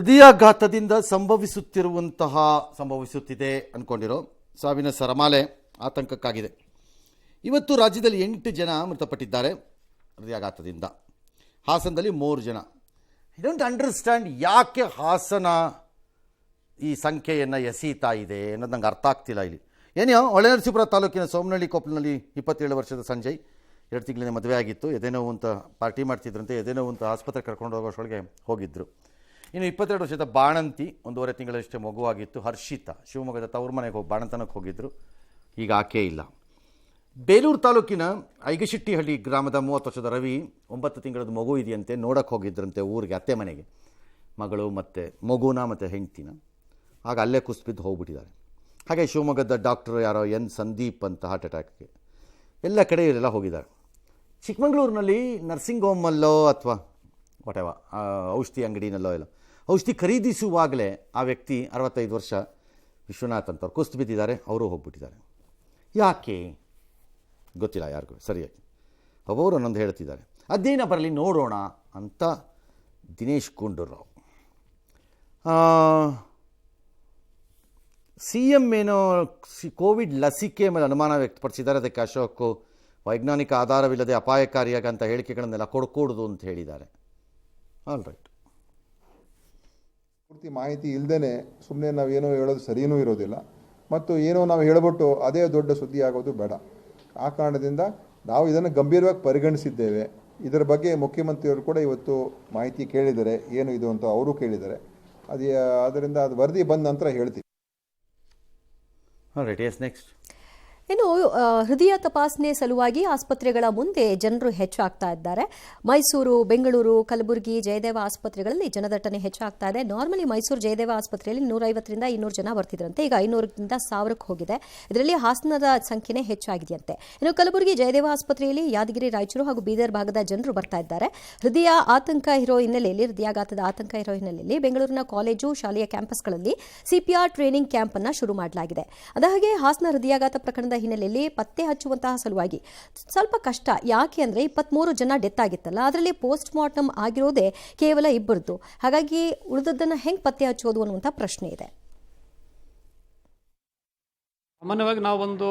ಹೃದಯಾಘಾತದಿಂದ ಸಂಭವಿಸುತ್ತಿದೆ ಅಂದ್ಕೊಂಡಿರೋ ಸಾವಿನ ಸರಮಾಲೆ ಆತಂಕಕ್ಕಾಗಿದೆ. ಇವತ್ತು ರಾಜ್ಯದಲ್ಲಿ 8 ಜನ ಮೃತಪಟ್ಟಿದ್ದಾರೆ ಹೃದಯಾಘಾತದಿಂದ. ಹಾಸನದಲ್ಲಿ 3 ಜನ. ಐ ಡೋಂಟ್ ಅಂಡರ್ಸ್ಟ್ಯಾಂಡ್ ಯಾಕೆ ಹಾಸನ ಈ ಸಂಖ್ಯೆಯನ್ನು ಎಸೀತಾ ಇದೆ ಅನ್ನೋದು ನಂಗೆ ಅರ್ಥ ಆಗ್ತಿಲ್ಲ. ಇಲ್ಲಿ ಏನೋ ಹೊಳೆನರಸೀಪುರ ತಾಲೂಕಿನ ಸೋಮನಹಳ್ಳಿ ಕೊಪ್ಪಲಿನಲ್ಲಿ 27 ವರ್ಷದ ಸಂಜಯ್ 2 ತಿಂಗಳಿಂದ ಮದುವೆ ಆಗಿತ್ತು. ಎದೆನೋವು ಅಂತ ಪಾರ್ಟಿ ಮಾಡ್ತಿದ್ರಂತೆ. ಎದೆನೋವು ಅಂತ ಆಸ್ಪತ್ರೆ ಕರ್ಕೊಂಡು ಹೋಗೋಷ್ಟೊಳಗೆ ಹೋಗಿದ್ದರು. ಇನ್ನು 22 ವರ್ಷದ ಬಾಣಂತಿ 1.5 ತಿಂಗಳಷ್ಟೇ ಮಗುವಾಗಿತ್ತು. ಹರ್ಷಿತಾ ಶಿವಮೊಗ್ಗದ ತವ್ರ ಮನೆಗೆ ಹೋಗಿ ಬಾಣಂತನಕ್ಕೆ ಹೋಗಿದ್ದರು. ಈಗ ಆಕೆ ಇಲ್ಲ. ಬೇಲೂರು ತಾಲೂಕಿನ ಐಗಶೆಟ್ಟಿಹಳ್ಳಿ ಗ್ರಾಮದ 30 ವರ್ಷದ ರವಿ 9 ತಿಂಗಳದ ಮಗು ಇದೆಯಂತೆ, ನೋಡೋಕ್ಕೆ ಹೋಗಿದ್ರಂತೆ ಊರಿಗೆ, ಅತ್ತೆ ಮನೆಗೆ, ಮಗಳು ಮತ್ತು ಮಗುನ ಮತ್ತು ಹೆಂಡ್ತಿನ. ಆಗ ಅಲ್ಲೇ ಕುಸಿಬಿದ್ದು ಹೋಗ್ಬಿಟ್ಟಿದ್ದಾರೆ. ಹಾಗೆ ಶಿವಮೊಗ್ಗದ ಡಾಕ್ಟರ್ ಯಾರೋ ಸಂದೀಪ್ ಅಂತ ಹಾರ್ಟ್ ಅಟ್ಯಾಕ್ಗೆ ಎಲ್ಲ ಕಡೆ ಇವರೆಲ್ಲ ಹೋಗಿದ್ದಾರೆ. ಚಿಕ್ಕಮಗಳೂರಿನಲ್ಲಿ ನರ್ಸಿಂಗ್ ಹೋಮಲ್ಲೋ ಅಥವಾ ವಾಟೆವ ಔಷಧಿ ಅಂಗಡಿನಲ್ಲೋ ಎಲ್ಲ ಔಷಧಿ ಖರೀದಿಸುವಾಗಲೇ ಆ ವ್ಯಕ್ತಿ 65 ವರ್ಷ ವಿಶ್ವನಾಥ್ ಅಂತವ್ರು ಕುಸಿದು ಬಿದ್ದಿದ್ದಾರೆ. ಅವರು ಹೋಗ್ಬಿಟ್ಟಿದ್ದಾರೆ. ಯಾಕೆ ಗೊತ್ತಿಲ್ಲ ಯಾರಿಗೂ ಸರಿಯಾಗಿ. ಒಬ್ಬರು ಒಂದೊಂದು ಹೇಳ್ತಿದ್ದಾರೆ. ಅದೇನ ಬರಲಿ ನೋಡೋಣ ಅಂತ ದಿನೇಶ್ ಗುಂಡೂರಾವ್. CM ಏನೋ ಕೋವಿಡ್ ಲಸಿಕೆ ಮೇಲೆ ಅನುಮಾನ ವ್ಯಕ್ತಪಡಿಸಿದ್ದಾರೆ. ಅದಕ್ಕೆ ಅಶೋಕ್ ವೈಜ್ಞಾನಿಕ ಆಧಾರವಿಲ್ಲದೆ ಅಪಾಯಕಾರಿಯಾಗಂಥ ಹೇಳಿಕೆಗಳನ್ನೆಲ್ಲ ಕೊಡಕೂಡದು ಅಂತ ಹೇಳಿದ್ದಾರೆ. All right. ಪೂರ್ತಿ ಮಾಹಿತಿ ಇಲ್ಲದೇ ಸುಮ್ಮನೆ ನಾವೇನೋ ಹೇಳೋದು ಸರಿಯೂ ಇರೋದಿಲ್ಲ, ಮತ್ತು ಏನೋ ನಾವು ಹೇಳ್ಬಿಟ್ಟು ಅದೇ ದೊಡ್ಡ ಸುದ್ದಿ ಆಗೋದು ಬೇಡ. ಆ ಕಾರಣದಿಂದ ನಾವು ಇದನ್ನು ಗಂಭೀರವಾಗಿ ಪರಿಗಣಿಸಿದ್ದೇವೆ. ಇದರ ಬಗ್ಗೆ ಮುಖ್ಯಮಂತ್ರಿಯವರು ಕೂಡ ಇವತ್ತು ಮಾಹಿತಿ ಕೇಳಿದ್ದಾರೆ, ಏನು ಇದು ಅಂತ ಅವರು ಕೇಳಿದ್ದಾರೆ. ಅದರಿಂದ ಅದು ವರದಿ ಬಂದ ನಂತರ ಹೇಳ್ತೀವಿ. ನೆಕ್ಸ್ಟ್. ಇನ್ನು ಹೃದಯ ತಪಾಸಣೆ ಸಲುವಾಗಿ ಆಸ್ಪತ್ರೆಗಳ ಮುಂದೆ ಜನರು ಹೆಚ್ಚಾಗ್ತಾ ಇದ್ದಾರೆ. ಮೈಸೂರು, ಬೆಂಗಳೂರು, ಕಲಬುರಗಿ, ಜಯದೇವ ಆಸ್ಪತ್ರೆಗಳಲ್ಲಿ ಜನದಟ್ಟಣೆ ಹೆಚ್ಚಾಗ್ತಾ ಇದೆ. ನಾರ್ಮಲಿ ಮೈಸೂರು ಜಯದೇವ ಆಸ್ಪತ್ರೆಯಲ್ಲಿ 150ರಿಂದ 200 ಜನ ಬರ್ತಿದ್ರಂತೆ. ಈಗ 500ರಿಂದ 1000ಕ್ಕೆ ಹೋಗಿದೆ. ಇದರಲ್ಲಿ ಹಾಸನದ ಸಂಖ್ಯೆನೇ ಹೆಚ್ಚಾಗಿದೆಯಂತೆ. ಇನ್ನು ಕಲಬುರಗಿ ಜಯದೇವ ಆಸ್ಪತ್ರೆಯಲ್ಲಿ ಯಾದಗಿರಿ, ರಾಯಚೂರು ಹಾಗೂ ಬೀದರ್ ಭಾಗದ ಜನರು ಬರ್ತಾ ಇದ್ದಾರೆ. ಹೃದಯಾಘಾತದ ಆತಂಕ ಇರೋ ಹಿನ್ನೆಲೆಯಲ್ಲಿ ಬೆಂಗಳೂರಿನ ಕಾಲೇಜು, ಶಾಲೆಯ ಕ್ಯಾಂಪಸ್ಗಳಲ್ಲಿ CPR ಟ್ರೈನಿಂಗ್ ಕ್ಯಾಂಪ್ ಅನ್ನು ಶುರು ಮಾಡಲಾಗಿದೆ. ಅದಾಗೆ ಹಾಸನ ಹೃದಯಾಘಾತ ಪ್ರಕರಣದ ಹಿನ್ನೆಲೆಯಲ್ಲಿ ಪತ್ತೆ ಹಚ್ಚುವಂತಹ ಸಲುವಾಗಿ ಸ್ವಲ್ಪ ಕಷ್ಟ. ಯಾಕೆ ಅಂದರೆ 23 ಜನ ಡೆತ್ ಆಗಿತ್ತಲ್ಲ, ಅದರಲ್ಲಿ ಪೋಸ್ಟ್ ಮಾರ್ಟಮ್ ಆಗಿರೋದೇ ಕೇವಲ 2. ಹಾಗಾಗಿ ಉಳಿದದ್ದನ್ನು ಹೆಂಗೆ ಪತ್ತೆ ಹಚ್ಚೋದು ಅನ್ನುವಂಥ ಪ್ರಶ್ನೆ ಇದೆ. ಸಾಮಾನ್ಯವಾಗಿ ನಾವು ಒಂದು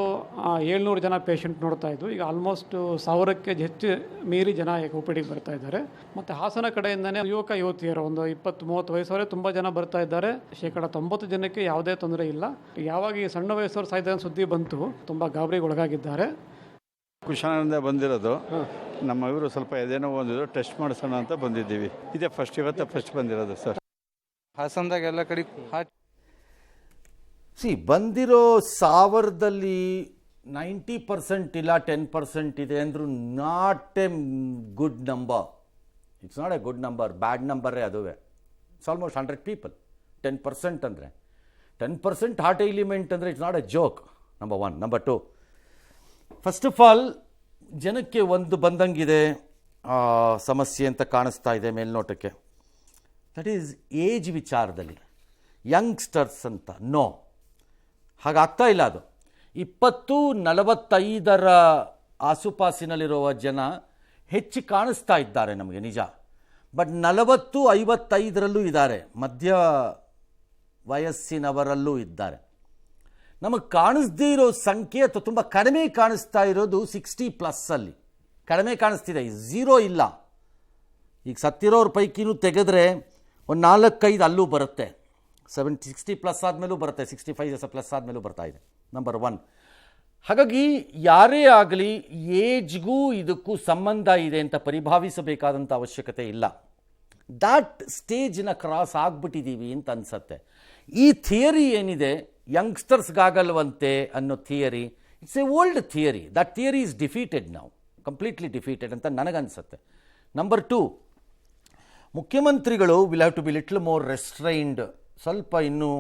700 ಜನ ಪೇಷಂಟ್ ನೋಡ್ತಾ ಇದ್ವು. ಈಗ ಆಲ್ಮೋಸ್ಟ್ 1000ಕ್ಕೆ ಹೆಚ್ಚು ಮೀರಿ ಜನ OPDಗೆ ಬರ್ತಾ ಇದ್ದಾರೆ. ಮತ್ತು ಹಾಸನ ಕಡೆಯಿಂದನೇ ಯುವಕ ಯುವತಿಯರು ಒಂದು 20-30 ವಯಸ್ಸವರೇ ತುಂಬ ಜನ ಬರ್ತಾ ಇದ್ದಾರೆ. 90% ಜನಕ್ಕೆ ಯಾವುದೇ ತೊಂದರೆ ಇಲ್ಲ. ಯಾವಾಗ ಈ ಸಣ್ಣ ವಯಸ್ಸವರು ಸಾಯ್ದ ಸುದ್ದಿ ಬಂತು, ತುಂಬ ಗಾಬರಿಗೆ ಒಳಗಾಗಿದ್ದಾರೆ. ಕುಶಾಲದಿಂದ ಬಂದಿರೋದು. ನಮ್ಮ ಇವರು ಸ್ವಲ್ಪ ಎದೇನೋ ಬಂದಿದ್ದು ಟೆಸ್ಟ್ ಮಾಡಿಸೋಣ ಅಂತ ಬಂದಿದ್ದೀವಿ. ಇದೇ ಇವತ್ತು ಫಸ್ಟ್ ಬಂದಿರೋದು ಸರ್. ಹಾಸನದಾಗ ಎಲ್ಲ ಕಡೆ ಬಂದಿರೋ 1000ದಲ್ಲಿ 90% ಇಲ್ಲ 10% ಇದೆ ಅಂದರೂ not a good number. It's not a good number, bad ನಂಬರೇ ಅದುವೇ. It's almost 100 people. 10% ಅಂದರೆ 10% ಹಾರ್ಟ್ ಎಲಿಮೆಂಟ್ ಅಂದರೆ it's not a joke. Number 1. Number 2, first of all ಜನಕ್ಕೆ ಒಂದು ಬಂದಂಗಿದೆ ಸಮಸ್ಯೆ ಅಂತ ಕಾಣಿಸ್ತಾ ಇದೆ ಮೇಲ್ನೋಟಕ್ಕೆ. ದಟ್ ಈಸ್ ಏಜ್ ವಿಚಾರದಲ್ಲಿ ಯಂಗ್ಸ್ಟರ್ಸ್ ಅಂತ ನೋ, ಹಾಗಾಗ್ತಾ ಇಲ್ಲ. ಅದು 20-45 ಆಸುಪಾಸಿನಲ್ಲಿರುವ ಜನ ಹೆಚ್ಚು ಕಾಣಿಸ್ತಾ ಇದ್ದಾರೆ ನಮಗೆ ನಿಜ. ಬಟ್ 40-55ರಲ್ಲೂ ಇದ್ದಾರೆ, ಮಧ್ಯ ವಯಸ್ಸಿನವರಲ್ಲೂ ಇದ್ದಾರೆ. ನಮಗೆ ಕಾಣಿಸ್ದೇ ಇರೋ ಸಂಖ್ಯೆ ಅಥವಾ ತುಂಬ ಕಡಿಮೆ ಕಾಣಿಸ್ತಾ ಇರೋದು 60+ ಕಡಿಮೆ ಕಾಣಿಸ್ತಿದೆ, 0 ಇಲ್ಲ. ಈಗ ಸತ್ತಿರೋರ ಪೈಕಿನೂ ತೆಗೆದ್ರೆ ಒಂದು 4-5 ಅಲ್ಲೂ ಬರುತ್ತೆ. 60+ ಆದಮೇಲೂ ಬರುತ್ತೆ, 65+ ಆದಮೇಲೂ ಬರ್ತಾ ಇದೆ. ನಂಬರ್ 1. ಹಾಗಾಗಿ ಯಾರೇ ಆಗಲಿ ಏಜ್ಗೂ ಇದಕ್ಕೂ ಸಂಬಂಧ ಇದೆ ಅಂತ ಪರಿಭಾವಿಸಬೇಕಾದಂಥ ಅವಶ್ಯಕತೆ ಇಲ್ಲ. ದಾಟ್ ಸ್ಟೇಜ್ನ ಕ್ರಾಸ್ ಆಗಿಬಿಟ್ಟಿದ್ದೀವಿ ಅಂತ ಅನಿಸತ್ತೆ. ಈ ಥಿಯರಿ ಏನಿದೆ ಯಂಗ್ಸ್ಟರ್ಸ್ಗಾಗಲ್ವಂತೆ ಅನ್ನೋ theory, it's a old theory. That theory is defeated ನಾವು, ಕಂಪ್ಲೀಟ್ಲಿ ಡಿಫೀಟೆಡ್ ಅಂತ ನನಗನ್ಸುತ್ತೆ. ನಂಬರ್ 2, ಮುಖ್ಯಮಂತ್ರಿಗಳು will have to be little more restrained. ಸ್ವಲ್ಪ ಇನ್ನೂ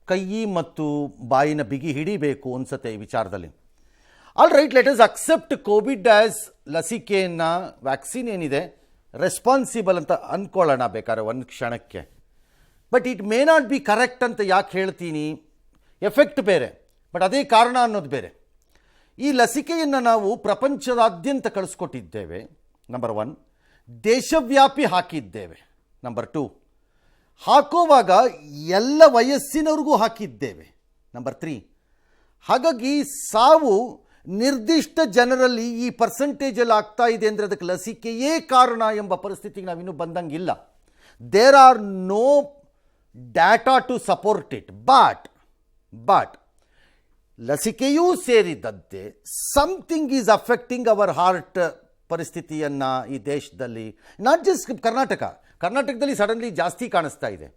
ಕೈ ಮತ್ತು ಬಾಯಿನ ಬಿಗಿ ಹಿಡಿಬೇಕು ಅನಿಸುತ್ತೆ ಈ ವಿಚಾರದಲ್ಲಿ. All right, let us accept Covid as ಲಸಿಕೆಯನ್ನು, ವ್ಯಾಕ್ಸಿನ್ ಏನಿದೆ ರೆಸ್ಪಾನ್ಸಿಬಲ್ ಅಂತ ಅಂದ್ಕೊಳ್ಳೋಣ ಬೇಕಾದ್ರೆ ಒಂದು ಕ್ಷಣಕ್ಕೆ. But it may not be correct ಅಂತ ಯಾಕೆ ಹೇಳ್ತೀನಿ, ಎಫೆಕ್ಟ್ ಬೇರೆ ಬಟ್ ಅದೇ ಕಾರಣ ಅನ್ನೋದು ಬೇರೆ. ಈ ಲಸಿಕೆಯನ್ನು ನಾವು ಪ್ರಪಂಚದಾದ್ಯಂತ ಕಳಿಸ್ಕೊಟ್ಟಿದ್ದೇವೆ. ನಂಬರ್ 1. ದೇಶವ್ಯಾಪಿ ಹಾಕಿದ್ದೇವೆ. ನಂಬರ್ 2, ಹಾಕುವಾಗ ಎಲ್ಲ ವಯಸ್ಸಿನವ್ರಿಗೂ ಹಾಕಿದ್ದೇವೆ. ನಂಬರ್ 3, ಹಾಗಾಗಿ ಸಾವು ನಿರ್ದಿಷ್ಟ ಜನರಲ್ಲಿ ಈ ಪರ್ಸೆಂಟೇಜಲ್ಲಿ ಆಗ್ತಾ ಇದೆ ಅಂದರೆ ಅದಕ್ಕೆ ಲಸಿಕೆಯೇ ಕಾರಣ ಎಂಬ ಪರಿಸ್ಥಿತಿಗೆ ನಾವಿನ್ನೂ ಬಂದಂಗಿಲ್ಲ. There are no data to support it. But ಲಸಿಕೆಯೂ ಸೇರಿದಂತೆ something is affecting our heart ಪರಿಸ್ಥಿತಿಯನ್ನು ಈ ದೇಶದಲ್ಲಿ. ನಾಟ್ ಜಸ್ಟ್ ಕರ್ನಾಟಕದಲ್ಲಿ ಸಡನ್ಲಿ ಜಾಸ್ತಿ ಕಾಣಿಸ್ತಾ ಇದೆ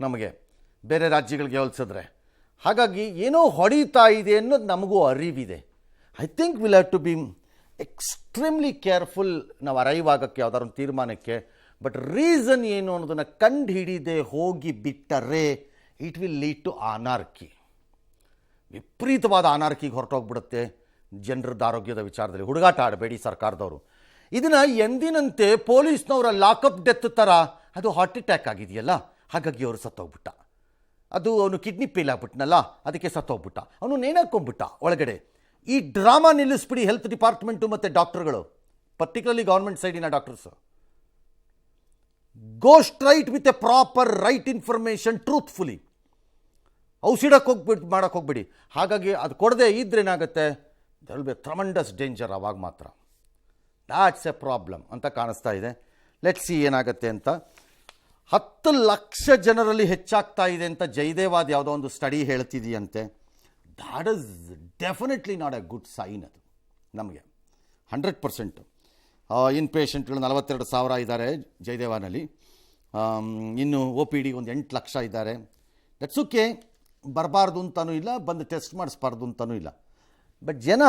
ನಮಗೆ ಬೇರೆ ರಾಜ್ಯಗಳಿಗೆ ಹೋಲಿಸಿದ್ರೆ. ಹಾಗಾಗಿ ಏನೋ ಹೊಡೀತಾ ಇದೆ ಅನ್ನೋದು ನಮಗೂ ಅರಿವಿದೆ. I think will have to be extremely careful ನಾವು ಅರೈವ್ ಆಗೋಕ್ಕೆ ಯಾವ್ದಾದ್ರು ಒಂದು ತೀರ್ಮಾನಕ್ಕೆ. ಬಟ್ ರೀಸನ್ ಏನು ಅನ್ನೋದನ್ನು ಕಂಡು ಹಿಡಿದೇ ಹೋಗಿ ಬಿಟ್ಟರೆ it will lead to anarchy. ವಿಪರೀತವಾದ ಅನಾರ್ಕಿಗೆ ಹೊರಟೋಗ್ಬಿಡುತ್ತೆ ಜನರದ್ದು ಆರೋಗ್ಯದ ವಿಚಾರದಲ್ಲಿ. ಹುಡುಗಾಟ ಆಡಬೇಡಿ ಸರ್ಕಾರದವರು. ಇದನ್ನು ಎಂದಿನಂತೆ ಪೊಲೀಸ್ನವರ ಲಾಕಪ್ ಡೆತ್ ಥರ ಅದು ಹಾರ್ಟ್ ಅಟ್ಯಾಕ್ ಆಗಿದೆಯಲ್ಲ, ಹಾಗಾಗಿ ಅವರು ಸತ್ತೋಗ್ಬಿಟ್ಟ. ಅದು ಅವನು ಕಿಡ್ನಿ ಫೇಲ್ ಆಗ್ಬಿಟ್ನಲ್ಲ, ಅದಕ್ಕೆ ಸತ್ತೋಗ್ಬಿಟ್ಟ. ಅವನು ನೇಣಾಕೊಂಡ್ಬಿಟ್ಟ ಒಳಗಡೆ. ಈ ಡ್ರಾಮಾ ನಿಲ್ಲಿಸ್ಬಿಡಿ ಹೆಲ್ತ್ ಡಿಪಾರ್ಟ್ಮೆಂಟು ಮತ್ತು ಡಾಕ್ಟರ್ಗಳು, ಪರ್ಟಿಕ್ಯುಲರ್ಲಿ ಗೌರ್ಮೆಂಟ್ ಸೈಡಿನ doctors. Go straight with a proper right information truthfully. ಔಷಧಕ್ಕೆ ಮಾಡೋಕ್ಕೆ ಹೋಗ್ಬಿಡಿ. ಹಾಗಾಗಿ ಅದು ಕೊಡದೆ ಇದ್ರೇನಾಗುತ್ತೆ, there will be tremendous danger. ಅವಾಗ ಮಾತ್ರ ದ್ಯಾಟ್ಸ್ ಎ ಪ್ರಾಬ್ಲಮ್ ಅಂತ ಕಾಣಿಸ್ತಾ ಇದೆ. ಲೆಟ್ಸ್ ಸಿ ಏನಾಗುತ್ತೆ ಅಂತ. 10 ಲಕ್ಷ ಜನರಲ್ಲಿ ಹೆಚ್ಚಾಗ್ತಾ ಇದೆ ಅಂತ ಜಯದೇವಾದ ಯಾವುದೋ ಒಂದು ಸ್ಟಡಿ ಹೇಳ್ತಿದೆಯಂತೆ. That is definitely not a good sign. ಅದು ನಮಗೆ 100%. ಇನ್ ಪೇಷಂಟ್ಗಳು 42,000 ಇದ್ದಾರೆ ಜಯದೇವಾನಲ್ಲಿ. ಇನ್ನು OPD ಒಂದು 8 ಲಕ್ಷ ಇದ್ದಾರೆ. ದಟ್ಸ್ ಓಕೆ, ಬರಬಾರ್ದು ಅಂತಲೂ ಇಲ್ಲ, ಬಂದು ಟೆಸ್ಟ್ ಮಾಡಿಸ್ಬಾರ್ದು ಅಂತಲೂ ಇಲ್ಲ. ಬಟ್ ಜನ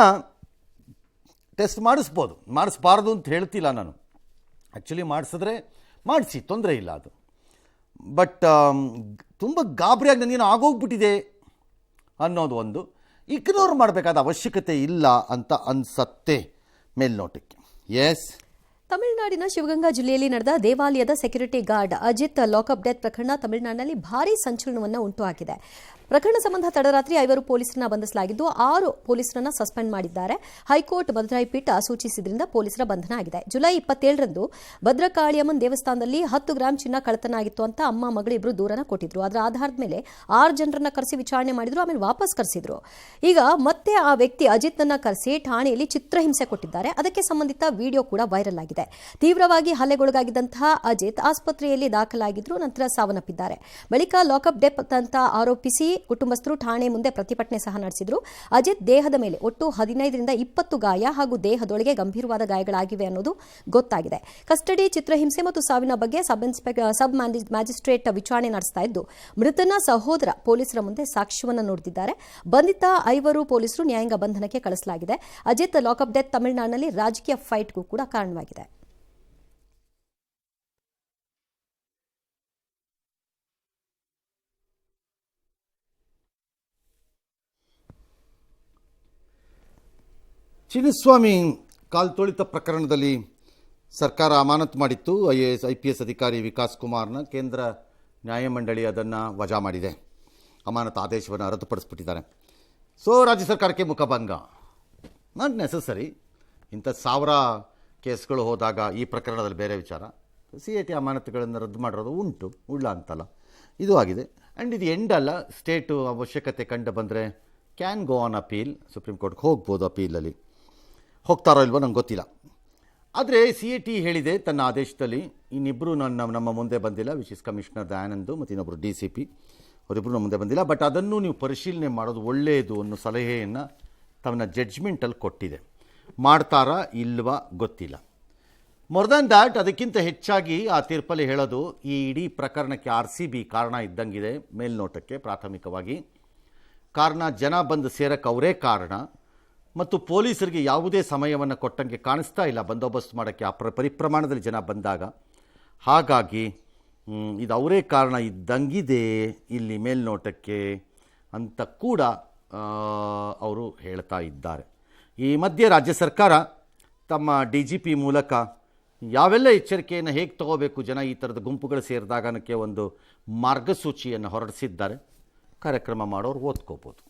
ಟೆಸ್ಟ್ ಮಾಡಿಸ್ಬಾರ್ದು ಅಂತ ಹೇಳ್ತಿಲ್ಲ ನಾನು. ಆ್ಯಕ್ಚುಲಿ ಮಾಡಿಸಿದ್ರೆ ಮಾಡಿಸಿ, ತೊಂದರೆ ಇಲ್ಲ ಅದು. ಬಟ್ ತುಂಬ ಗಾಬರಿಯಾಗಿ ನನಗೇನು ಆಗೋಗ್ಬಿಟ್ಟಿದೆ ಅನ್ನೋದು ಒಂದು ಇಗ್ನೋರ್ ಮಾಡಬೇಕಾದ ಅವಶ್ಯಕತೆ ಇಲ್ಲ ಅಂತ ಅನಿಸತ್ತೆ ಮೇಲ್ನೋಟಕ್ಕೆ. ಎಸ್, ತಮಿಳುನಾಡಿನ ಶಿವಗಂಗಾ ಜಿಲ್ಲೆಯಲ್ಲಿ ನಡೆದ ದೇವಾಲಯದ security guard Ajith lockup death ಪ್ರಕರಣ ತಮಿಳುನಾಡಿನಲ್ಲಿ ಭಾರೀ ಸಂಚಲನವನ್ನು ಉಂಟುಹಾಕಿದೆ. ಪ್ರಕರಣ ಸಂಬಂಧ ತಡರಾತ್ರಿ 5 ಪೊಲೀಸರನ್ನ ಬಂಧಿಸಲಾಗಿದ್ದು 6 ಪೊಲೀಸರನ್ನ ಸಸ್ಪೆಂಡ್ ಮಾಡಿದ್ದಾರೆ. ಹೈಕೋರ್ಟ್ ಮದುರೈ ಪೀಠ ಸೂಚಿಸಿದ್ರಿಂದ ಪೊಲೀಸರ ಬಂಧನ ಆಗಿದೆ. ಜುಲೈ 27ರಂದು ಭದ್ರಕಾಳಿಯಮ್ಮನ್ ದೇವಸ್ಥಾನದಲ್ಲಿ 10 ಗ್ರಾಂ ಚಿನ್ನ ಕಳ್ಳತನ ಆಗಿತ್ತು ಅಂತ ಅಮ್ಮ ಮಗಳಿಬ್ರು ದೂರನ ಕೊಟ್ಟಿದ್ರು. ಅದರ ಆಧಾರದ ಮೇಲೆ 6 ಜನರನ್ನ ಕರೆಸಿ ವಿಚಾರಣೆ ಮಾಡಿದ್ರು, ಆಮೇಲೆ ವಾಪಸ್ ಕರೆಸಿದ್ರು. ಈಗ ಮತ್ತೆ ಆ ವ್ಯಕ್ತಿ ಅಜಿತ್ನನ್ನ ಕರೆಸಿ ಠಾಣೆಯಲ್ಲಿ ಚಿತ್ರಹಿಂಸೆ ಕೊಟ್ಟಿದ್ದಾರೆ. ಅದಕ್ಕೆ ಸಂಬಂಧಿತ ವಿಡಿಯೋ ಕೂಡ ವೈರಲ್ ಆಗಿದೆ. ತೀವ್ರವಾಗಿ ಹಲ್ಲೆಗೊಳಗಾಗಿದ್ದಂತಹ ಅಜಿತ್ ಆಸ್ಪತ್ರೆಯಲ್ಲಿ ದಾಖಲಾಗಿದ್ರು, ನಂತರ ಸಾವನ್ನಪ್ಪಿದ್ದಾರೆ. ಬಳಿಕ ಲಾಕಪ್ ಡೆತ್ ಅಂತ ಆರೋಪಿಸಿ ಕುಟುಂಬಸ್ಥರು ಠಾಣೆ ಮುಂದೆ ಪ್ರತಿಭಟನೆ ಸಹ ನಡೆಸಿದ್ರು. ಅಜಿತ್ ದೇಹದ ಮೇಲೆ ಒಟ್ಟು 15ರಿಂದ 20 ಗಾಯ ಹಾಗೂ ದೇಹದೊಳಗೆ ಗಂಭೀರವಾದ ಗಾಯಗಳಾಗಿವೆ ಅನ್ನೋದು ಗೊತ್ತಾಗಿದೆ. ಕಸ್ಟಡಿ, ಚಿತ್ರಹಿಂಸೆ ಮತ್ತು ಸಾವಿನ ಬಗ್ಗೆ ಸಬ್ ಮ್ಯಾಜಿಸ್ಟ್ರೇಟ್ ವಿಚಾರಣೆ ನಡೆಸ್ತಾ ಇದ್ದು, ಮೃತನ ಸಹೋದರ ಪೊಲೀಸರ ಮುಂದೆ ಸಾಕ್ಷ್ಯವನ್ನು ನುಡಿದಿದ್ದಾರೆ. ಬಂಧಿತ 5 ಪೊಲೀಸರು ನ್ಯಾಯಾಂಗ ಬಂಧನಕ್ಕೆ ಕಳಿಸಲಾಗಿದೆ. ಅಜಿತ್ ಲಾಕಪ್ ಡೆತ್ ತಮಿಳುನಾಡಿನಲ್ಲಿ ರಾಜಕೀಯ ಫೈಟ್ಗೂ ಕೂಡ ಕಾರಣವಾಗಿದೆ. ಚಿನ್ನಸ್ವಾಮಿ ಕಾಲ್ತೊಳಿತ ಪ್ರಕರಣದಲ್ಲಿ ಸರ್ಕಾರ ಅಮಾನತು ಮಾಡಿತ್ತು IAS IPS ಅಧಿಕಾರಿ ವಿಕಾಸ್ ಕುಮಾರ್ನ. ಕೇಂದ್ರ ನ್ಯಾಯಮಂಡಳಿ ಅದನ್ನು ವಜಾ ಮಾಡಿದೆ, ಅಮಾನತು ಆದೇಶವನ್ನು ರದ್ದುಪಡಿಸ್ಬಿಟ್ಟಿದ್ದಾರೆ. ಸೊ ರಾಜ್ಯ ಸರ್ಕಾರಕ್ಕೆ ಮುಖಭಂಗ. Not necessary. ಇಂಥ 1000 ಕೇಸ್ಗಳು ಹೋದಾಗ ಈ ಪ್ರಕರಣದಲ್ಲಿ ಬೇರೆ ವಿಚಾರ. CIT ಅಮಾನತುಗಳನ್ನು ರದ್ದು ಮಾಡಿರೋದು ಉಂಟು, ಉಳ್ಳ ಅಂತಲ್ಲ, ಇದು ಆಗಿದೆ. ಆ್ಯಂಡ್ ಇದು ಎಂಡ್ ಅಲ್ಲ. ಸ್ಟೇಟು ಅವಶ್ಯಕತೆ ಕಂಡು ಬಂದರೆ can go on appeal. Supreme ಕೋರ್ಟ್ಗೆ ಹೋಗ್ಬೋದು. ಅಪೀಲಲ್ಲಿ ಹೋಗ್ತಾರೋ ಇಲ್ವೋ ನಂಗೆ ಗೊತ್ತಿಲ್ಲ. ಆದರೆ CIT ಹೇಳಿದೆ ತನ್ನ ಆದೇಶದಲ್ಲಿ, ಇನ್ನಿಬ್ಬರು ನಮ್ಮ ಮುಂದೆ ಬಂದಿಲ್ಲ, ವಿಚ್ ಇಸ್ ಕಮಿಷನರ್ ದಯಾನಂದ್ ಮತ್ತು ಇನ್ನೊಬ್ಬರು DCP, ಅವರಿಬ್ಬರು ನಮ್ಮ ಮುಂದೆ ಬಂದಿಲ್ಲ. ಬಟ್ ಅದನ್ನು ನೀವು ಪರಿಶೀಲನೆ ಮಾಡೋದು ಒಳ್ಳೆಯದು ಅನ್ನೋ ಸಲಹೆಯನ್ನು ತನ್ನ ಜಡ್ಜ್ಮೆಂಟಲ್ಲಿ ಕೊಟ್ಟಿದೆ. ಮಾಡ್ತಾರಾ ಇಲ್ವಾ ಗೊತ್ತಿಲ್ಲ. ಮೋರ್ ದ್ಯಾನ್ ದ್ಯಾಟ್, ಅದಕ್ಕಿಂತ ಹೆಚ್ಚಾಗಿ ಆ ತೀರ್ಪಲ್ಲಿ ಹೇಳೋದು, ಈ ಇಡೀ ಪ್ರಕರಣಕ್ಕೆ RCB ಕಾರಣ ಇದ್ದಂಗಿದೆ ಮೇಲ್ನೋಟಕ್ಕೆ. ಪ್ರಾಥಮಿಕವಾಗಿ ಕಾರಣ ಜನ ಬಂದು ಸೇರಕ್ಕೆ ಅವರೇ ಕಾರಣ, ಮತ್ತು ಪೊಲೀಸರಿಗೆ ಯಾವುದೇ ಸಮಯವನ್ನು ಕೊಟ್ಟಂಗೆ ಕಾಣಿಸ್ತಾ ಇಲ್ಲ ಬಂದೋಬಸ್ತ್ ಮಾಡೋಕ್ಕೆ ಪರಿಪ್ರಮಾಣದಲ್ಲಿ ಜನ ಬಂದಾಗ. ಹಾಗಾಗಿ ಇದು ಅವರೇ ಕಾರಣ ಇದ್ದಂಗಿದೆ ಇಲ್ಲಿ ಮೇಲ್ನೋಟಕ್ಕೆ ಅಂತ ಕೂಡ ಅವರು ಹೇಳ್ತಾ ಇದ್ದಾರೆ. ಈ ಮಧ್ಯೆ ರಾಜ್ಯ ಸರ್ಕಾರ ತಮ್ಮ DGP ಮೂಲಕ ಯಾವೆಲ್ಲ ಎಚ್ಚರಿಕೆಯನ್ನು ಹೇಗೆ ತಗೋಬೇಕು ಜನ ಈ ಥರದ ಗುಂಪುಗಳು ಸೇರಿದಾಗ ಅನ್ನೋಕ್ಕೆ ಒಂದು ಮಾರ್ಗಸೂಚಿಯನ್ನು ಹೊರಡಿಸಿದ್ದಾರೆ. ಕಾರ್ಯಕ್ರಮ ಮಾಡೋರು ಓದ್ಕೋಬೋದು.